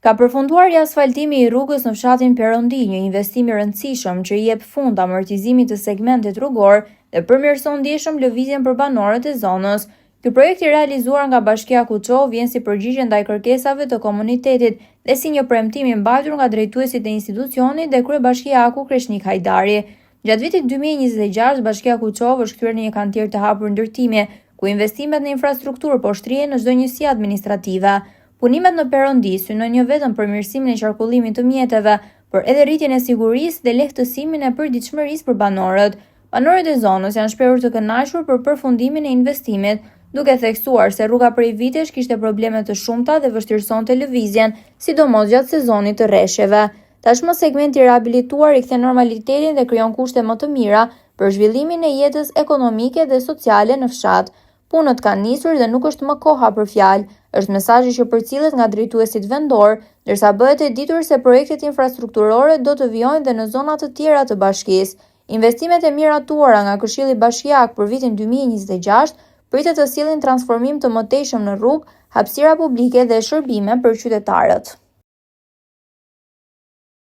Ka përfunduar riasfaltimi i rrugës në fshatin Perëndi, një investim i rëndësishëm që i jep fund amortizimit të segmentit rrugor dhe përmirëson ndjeshëm lëvizjen për banorët e zonës. Ky projekt i realizuar nga Bashkia Kuçov vjen si përgjigje ndaj kërkesave të komunitetit dhe si një premtim i mbajtur nga drejtuesit e institucionit dhe kryebashkiaku Kreshnik Hajdari. Gjatë vitit 2026, Bashkia Kuçov është kthyer në një kantier të hapur ndërtimi, ku investimet në infrastrukturë po shtrihen në çdo njësi administrative. Punimet në Perëndi synojnë jo vetëm përmirësimin e qarkullimit të mjeteve, por edhe rritjen e sigurisë dhe lehtësimin e përditshmërisë për banorët. Banorët e zonës janë shprehur të kënaqur për përfundimin e investimit, duke theksuar se rruga prej vitesh kishte probleme të shumta dhe vështirësonte lëvizjen, sidomos gjatë sezonit të rreshjeve. Tashmë segmenti i riabilituar i kthen normalitetin dhe krijon kushte më të mira për zhvillimin e jetës ekonomike dhe sociale në fshat. Punët kanë nisur dhe nuk është më koha për fjalë, është mesazhi që përcillet nga drejtuesit vendor, ndërsa bëhet e ditur se projektet infrastrukturore do të vijojnë dhe në zona të tjera të bashkisë. Investimet e miratuara nga Këshilli Bashkiak për vitin 2026 pritet të sillin transformim të mëtejshëm në rrugë, hapësira publike dhe shërbime për qytetarët.